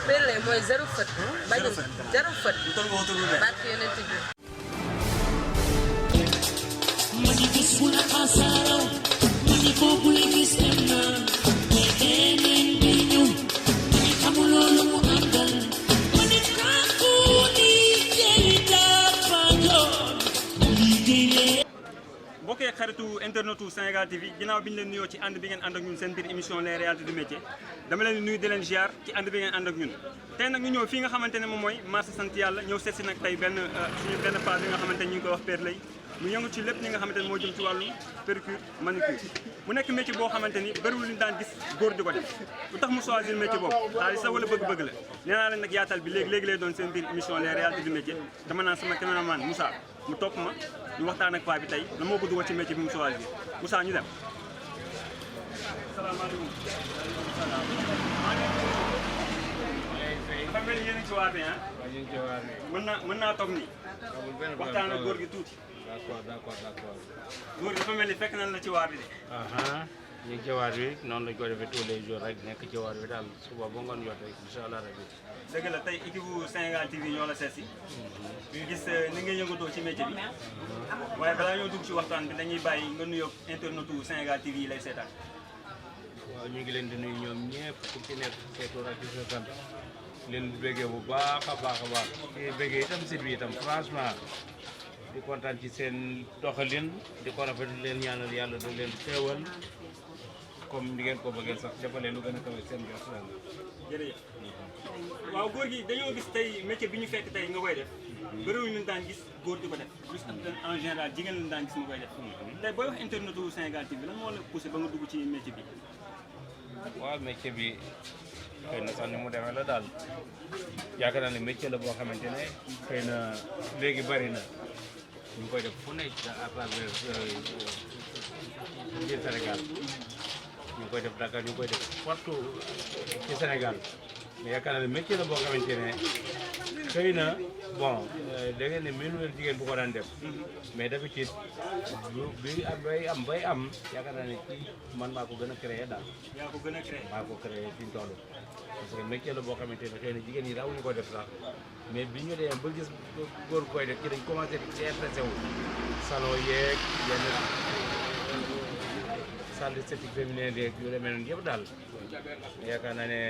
Pelle mooy zéro fët. bañul zéro fët. barke yonent bi. bokkee xaritu internetu Sénégal TV ginnaaw bi ñu leen nuyoo ci ànd bi ngeen ànd ak ñun seen biir émission les réalités du métier dama leen nuyu di leen ziar ci ànd bi ngeen ànd ak ñun tey nag ñu ñëw fii nga xamante ne moom mooy marché sant yàlla ñëw seet si nag tey benn suñu benn page bi nga xamante ne ñu ngi koy wax Père Lay mu yëngu ci lépp ñi nga xamante ne moo jëm ci wàllu pédicure manucure mu nekk métier boo xamante ni bëriwul ñu daan gis góor di ko def lu tax mu choisir métier boobu xaalis sax wala bëgg-bëgg la nee naa leen nag yaatal bi léegi lay doon seen biir émission les réalités du métier dama naan sama caméraman Moussa mu topp ma ñu waxtaan ak paa bi tey la moo ko dugal ci métier bi mu choisir Moussa ñu dem. salaamaaleykum. dafa mel ni yéen a ngi ci waar bi ah. waaw ñu ngi ci waar bi. mën naa toog nii. waxtaan ak góor gi tuuti. d'accord. góor gi dafa mel ni fekk nañ la ci waar bi de. ñu ngi ci waar bi noonu lañ ko defee tous les jours rek nekk ci waar bi daal suba ba ngoon jot rek incha allah rabi. dëgg la tey équipe bu Sénégal TV ñoo la seet si. ñu gis ni nga yëngatoo ci métier bi. waaye balaa ñoo dugg ci waxtaan bi dañuy bàyyi nga nuyoo internetu Sénégal TV yi lay seetaan. waaw ñu ngi leen di nuyu ñoom ñëpp ku ci nekk seetu ak sa sant leen bëggee bu baax a baax di bëggee itam site bi itam franchement di kontaan ci seen doxalin di ko rafetlu leen ñaanal yàlla do leen xéewal comme ni ngeen ko bëggee sax defalee lu gën a kawe seen gerte daal. jërëjëf waaw góor gi dañoo gis tey métier bi ñu fekk tey nga koy def bëriwuñu leen daan gis góor di ko def plus en général jigéen lañu daan gis mu koy def tey booy wax internetu Sénégal TV lan moo la poussé ba nga dugg ci métier bi. waaw métier bi xëy na sax ni mu demee la daal yaakaar naa ne métier la boo xamante ne xëy na léegi bari na ñu ngi koy def fu nekk à travers biir Sénégal ñu ngi koy def Dakar ñu ngi koy def partout ci Sénégal mais yaakaar naa ne métier la boo xamante ne xëy na bon da ngeen ne mënu leen jigéen bu ko daan def mais d'habitude bi bay am yaakaar naa ne ci man maa ko gën a créé daal. yaa ko gën a créé. maa ko créé fi mu toll parce que métier la boo xamante ne xëy na jigéen ñi daawuñu ko def sax mais bi ñu demee ba gis góor koy def ci dañ commencé di intéressé wu salon yeeg yenn salle d'esthétique féminine yeeg yu demee noonu yëpp daal yaakaar naa ne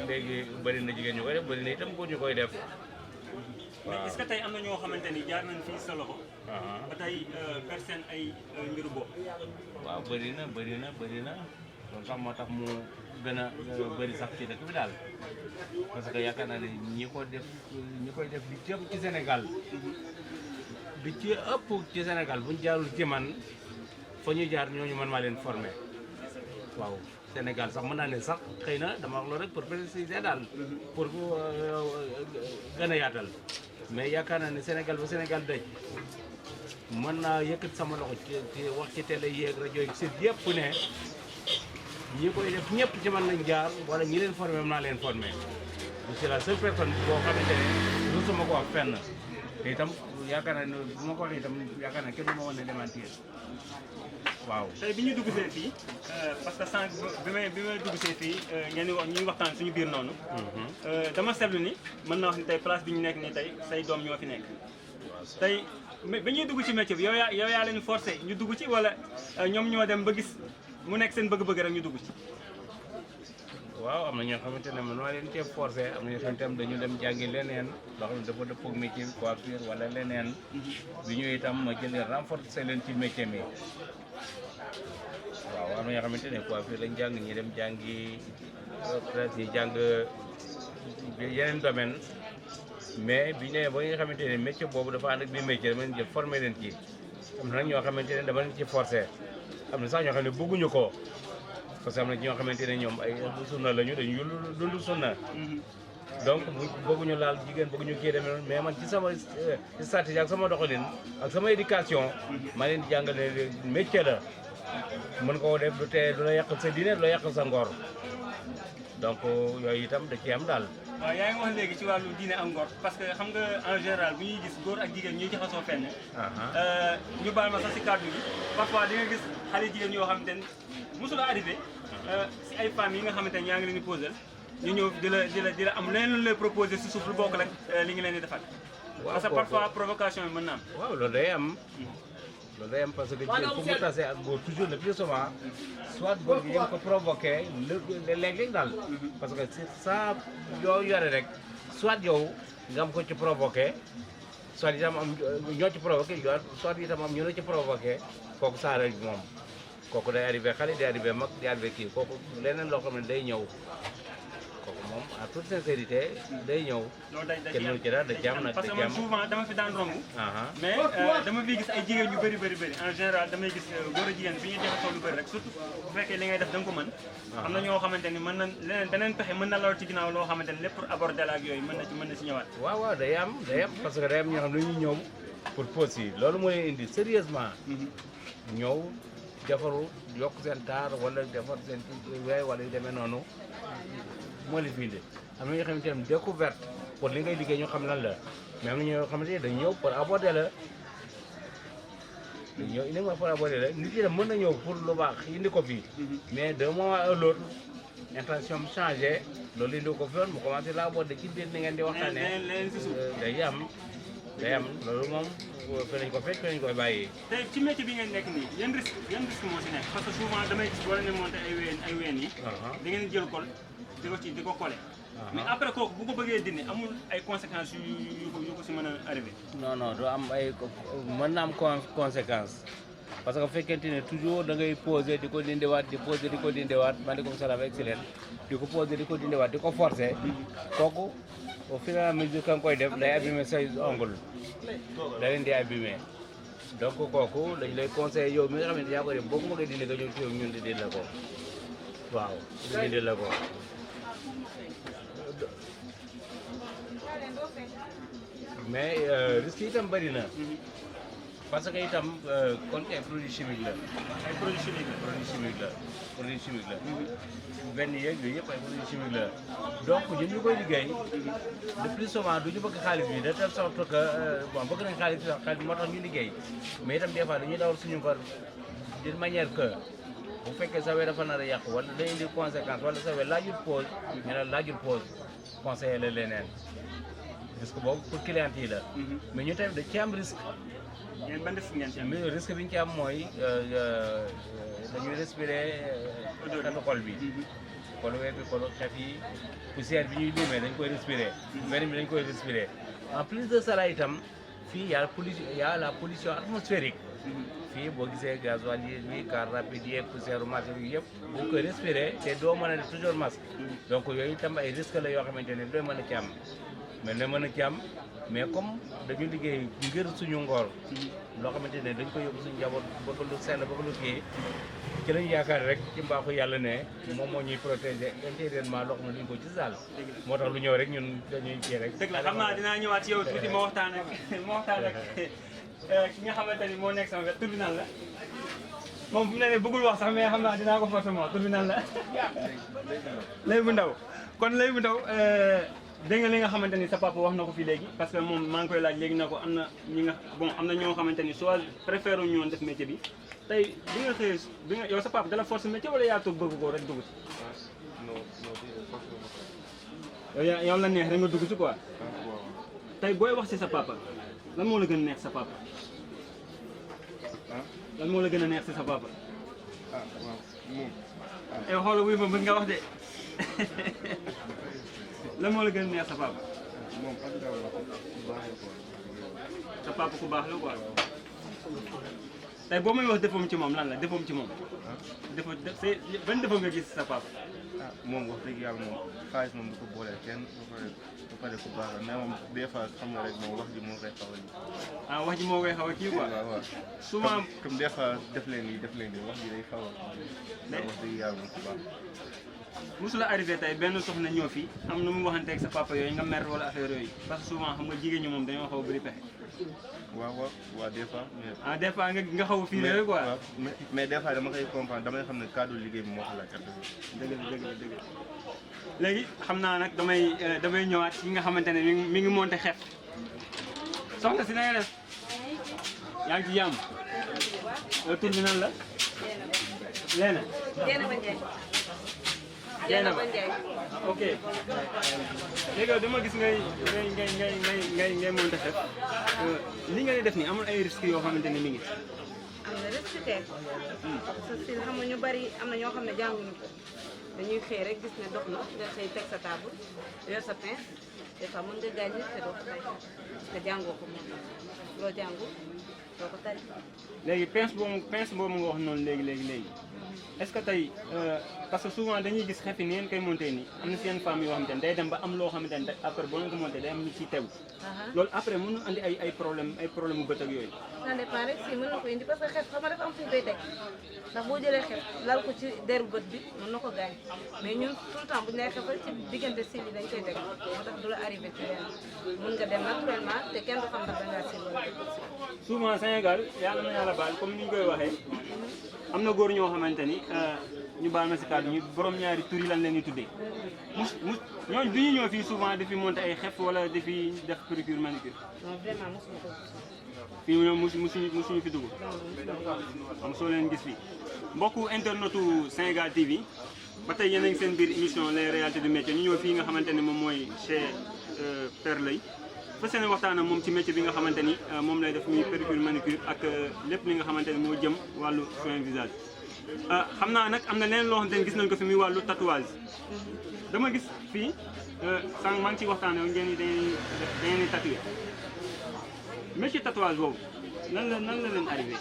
léegi bëri na jigéen ñu koy def bëri na itam góor ñu koy def. mais est-ce que tey am na ñoo xamante ni jaar nañ fii sa loxo. ba tey personne ay mbiru bopp. waaw bëri na loolu sax moo tax mu gën a bëri sax ci dëkk bi daal parce que yaakaar naa ne ñi koy def di ci ëpp ci Sénégal buñ jaarul ci man fa ñu jaar ñooñu man maa leen formé waaw. Sénégal sax mën naa ne sax xëy na dama wax loolu rek pour préciser daal pour gën a yaatal mais yaakaar naa ne Sénégal ba Sénégal daj mën naa yëkkat sama loxo ci wax ci télé yeeg rajo yi site yëpp ne ñi koy def ñëpp ci man lañ jaar wala ñi leen formé mën naa leen formé c'est la seule personne boo xamante ne mosuma ko wax fenn te itam yaakaar naa ne bu ma ko waxee itam yaakaar naa kenn du ma woon ne démentir waaw. tey bi ñu dugg see fii parce que sànq bi may dugg see fii ngeen wax ñuy waxtaan suñu biir noonu. dama seetlu ni mën naa wax ni tey place bi ñu nekk nii tey say doom ñoo fi nekk. tey ba ñuy dugg ci métier bi yow yaa leen forcé ñu dugg ci wala ñoom ñoo dem ba gis mu nekk seen bëgg-bëgg rek ñu dugg ci. waaw am na ñoo xamante ne man maa leen cee forcé am na ñoo xamante ne dañu dem jàngi leneen loo xam ne dafa dëppoo ak métier coiffure wala leneen bi ñu itam ma jël renforcer leen ci métier mi. waaw am na ñoo xamante ne coiffure lañ jàng ñi dem jàngi presque yi jàng yeneen domaine mais bi ñu nee ba nga xamante ne métier boobu dafa ànd ak bi métier dama leen jël formé leen ci am na nag ñoo xamante ne dama leen ci forcé am na sax ñoo xam ne bëgguñu ko parce que am na ñoo xamante ne ñoom ay sunna lañu dañu dund sunna donc bëgguñu laal jigéen bëgguñu kii demee noonu mais man ci sama stratégie ak sama doxalin ak sama éducation ma leen di jàngale métier la mën koo def du tee du la yàqal sa diine du la yàqal sa ngor donc yooyu itam da ciy am daal. waaw yaa ngi wax léegi ci wàllu diine ak ngor parce que xam nga en général bu ñuy gis góor ak jigéen ñuy jaxasoo fenn. ñu baal ma sax si kàddu gi parfois di nga gis xale jigéen yoo xamante ne mosul a arrivé si ay femmes yi nga xamante ne yaa ngi leen di posé ñu ñëw di la am leneen lu lay proposé si suuf lu bokk rek li nga leen di defal. parce que parfois provocation yi mën na am. waaw loolu day am. loolu day am parce que jigéen fu mu tasee ak góor toujours le plus souvent soit góor gi yéen ko provoqué léeg-léeg daal. parce que si saa yoo yore rek soit yow nga am ko ci provoqué soit itam am ñoo ci provoqué soit itam am ñu la ci provoqué kooku saa rek moom kooku day arrivé xale day arrivé mag day arrivé kii kooku leneen loo xam ne day ñëw kooku moom à toute sincérité day ñëw. loolu day kenn mënu ci dara da jàmm nag parce que man souvent dama fi daan romb. mais dama fi gis ay jigéen ñu bëri en général damay gis góor a jigéen bi ñuy jaxasoo lu bëri rek surtout bu fekkee li ngay def da nga ko mën. am na ñoo xamante ni mën na leneen beneen pexe mën na lool ci ginnaaw loo xamante ni lépp pour aborder la ak yooyu mën na si ñëwaat. waaw waaw day am parce que day am ñoo xam ne dañuy ñëw pour pause yi loolu moo leen indi sérieusement ñëw defaru yokk seen taar wala defar seen weey wala yu demee noonu moo leen fi indi am na ñoo xamante ne découverte pour li ngay liggéey ñu xam lan la mais am na ñoo xamante ne dañu ñëw pour aborder la dañu ñëw uniquement pour aborder la nit yi mën na ñëw pour lu baax indi ko fii mais d'un moment à l'autre intention bi changé loolu indi ko fi woon mu commencé la aborder ci biir ni ngeen di waxtaanee day am loolu moom fi lañ ko fekk fi lañ koy bàyyi. te ci métier bi ngeen nekk nii yan risque moo si nekk parce que souvent damay gis wala ne monté ay ween yi da ngeen jël col di ko collé mais après kooku bu ko bëggee dindi amul ay conséquences yu ko si mën a arrivé. non du am ay mën na am conséquence parce que bu fekkente ne toujours da ngay posé di ko dindiwaat di posé di ko dindiwaat maaleykum salaam excellent di ko posé di ko dindiwaat di ko forcé kooku au fur et à mesure que nga koy def day abîmer say ongles da leen di abîmer donc kooku dañ lay conseillé yow mi nga xam ne yaa ko def boo ko bëggee dindi nga ñëw ci yow ñun di dindi la ko waaw di dindi la ko. mais risque yi itam bëri na parce que itam kon ay produit chimique la. ay produit chimique la benn yeeg yooyu yëpp ay produit chimique la donc ñun ñu koy liggéey le plus souvent du ñu bëgg xaalis bi de telle sorte que bon bëgg nañ xaalis bi moo tax ñu liggéey mais itam des fois dañuy dawal suñu ngor d'une manière que bu fekkee sa wee dafa nar a yàqu wala day indi conséquence wala sa wee laajul pause ñu ne laajul pause conseiller la leneen risque boobu pour client yi la. mais ñu tamit da ci am risque. yéen ban risque ngeen ci am. risque bi ñu ci am mooy dañuy respirer xetu xol bi. xolu wee bi xolu xef yi poussière bi ñuy limee dañ koy respirer. beneen bi dañ koy respirer en plus de cela itam fii y a la pollution atmosphérique. fii boo gisee gasoil yi car rapide yi poussière marché bi yëpp dañ koy respirer te doo mën a def toujours masque. donc yooyu itam ay risque la yoo xamante ne doo mën a ci am. mais ne mën a ci am mais comme dañu liggéey ngir suñu ngoor loo xamante ne dañ ko yóbbu suñu njaboot bëgg lu sell bëgg lu kii ci lañu yaakaar rek ci mbaaxu yàlla ne moom moo ñuy protéger intérieurement loo xam ne duñ ko ci saal moo tax lu ñëw rek ñun dañuy kii rek. dëgg la xam naa dinaa ñëwaat ci yow tuuti ma waxtaan ak ki nga xamante ni moo nekk sama wet tur bi nan la moom bu ne ne bëggul wax sax mais xam naa dinaa ko forcé moo tur bi nan la lay bu ndaw kon lay bu ndaw dégg nga li nga xamante ni sa papa wax na ko fii léegi parce que moom maa ngi koy laaj léegi na ko am na ñi nga am na ñoo xamante ni soit préféré ñu woon def métier bi tey bi nga xëyee bi nga yow sa papa dala force métier wala yaa toog bëgg ko rek dugg si. yow la neex rek nga dugg si quoi. tey booy wax si sa papa lan moo la gën a neex sa papa. lan moo la gën a neex si sa papa. yow xoolal wuy ma bëgg nga wax de. lan moo la gën a neex sa papa. moom ak ndaw la ku baax la quoi. sa papa ku baax la quoi. tey boo may wax defoom ci moom lan la defoom ci moom. defo ban defoo nga gis sa papa. ah moom wax dëgg yàlla moom xaalis moom du ko booleel kenn ba pare ku baax la mais moom des fois xam nga rek moom wax ji moo koy xaw a. ah wax ji moo koy xaw a kii quoi. waaw waaw souvent comme des fois def leen nii wax ji day xaw a. mais wax dëgg yàlla moom ku baax. musu la arrivé tey benn soxna ñëw fii am na mu waxanteeg sa papa yooyu nga mer wala affaire yooyu parce que souvent xam nga jigéen ñi moom dañoo xaw a bëri pexe. waaw des fois. ah des fois nga xaw a fiiree quoi. mais des fois dama koy comprendre damay xam ne cadre liggéey bi moo ko laaj. dëgg léegi xam naa nag damay ñëwaat ci nga xamante ne mi ngi monté xef soxna si na nga def yaa ngi ci jàmm. tur bi nan la. Léna. Dieynaba Ndiaye. ok léegi dama gis ngay monté xef li nga def nii amul ay risques yoo xamante ne mi ngi. am na risque kay. parce que xam nga ñu bari am na ñoo xam ne jànguñu ko dañuy xëy rek gis ne dox na nga xëy teg sa table yor sa pince des fois mën nga gaañ nit te doo ko tay parce que jàngoo ko moom loo jàngu doo ko tari. léegi pince boobu nga wax noonu léegi est-ce que tey parce que souvent dañuy gis xef yi ni ngeen koy monté nii am na seen femmes yoo xamante ne day dem ba am loo xamante ne après boo leen ko monté day am lu ciy tegu. loolu après mën na andi ay problème mu bët ak yooyu. ça dépend rek si mën na ko indi parce que xef xam nga dafa am fu ñu koy teg ndax boo jëlee xef lal ko ci deru bët bi mën na ko gaañ mais ñun tout le temps bu ñu lay xefal ci diggante sil yi dañ koy teg moo tax du la arrivé ci lenn mën nga dem naturellement te kenn du xam ndax da ngaa sil wala. souvent Sénégal yàlla na yàlla baal comme ni ñu koy waxee am na góor ñoo xamante ni ñu baal ma si kàddu ñu borom ñaari tur yi lan leen di tuddee ñooñu du ñu ñëw fii souvent di fi monter ay xef wala di fi def pédicure manucure. non vraiment mosuma ko gis. fii ñoom mosuñu fi dugg. am soo leen gis fii mbokku internetu Sénégal TV ba tey yéen a ngi seen biir émission les réalités du métier ñu ñëw fii nga xamante ni moom mooy chez Père Leye fa seen waxtaan ak moom ci métier bi nga xamante ni moom lay def muy pédicure manucure ak lépp li nga xamante ni moo jëm wàllu soin visage. xam naa nag am na leneen loo xamante ni gis nañ ko fi muy wàllu tatouage dama gis fii sànq maa ngi ciy waxtaan ak ngeen dañuy di tatoué métier tatouage boobu nan la leen arrivé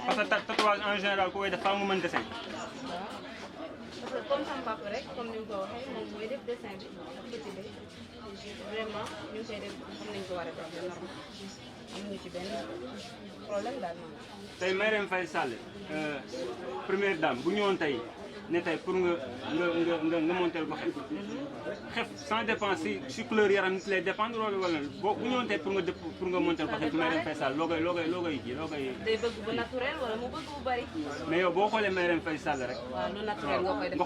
parce que tatouage en général ku koy def faa mu mën dessin. parce que comme sama papa rek comme ni nga ko waxee moom mooy def dessin bi ak petit bi vraiment ñu ngi koy def comme ni ñu ko war a def de normal amuñu ci benn problème daal moom. tey Marième Faye Sall première dame bu ñëwoon tey ne tey pour nga monter ko xef sans dépend si couleur yaram nit lay dépendre wala bu ñëwoon tey pour nga monter ko xef Marième Faye Sall loo koy day bëgg bu naturel wala mu bëgg bu bari. mais yow boo xoolee Marième Faye Sall rek. waaw lu naturel nga koy def.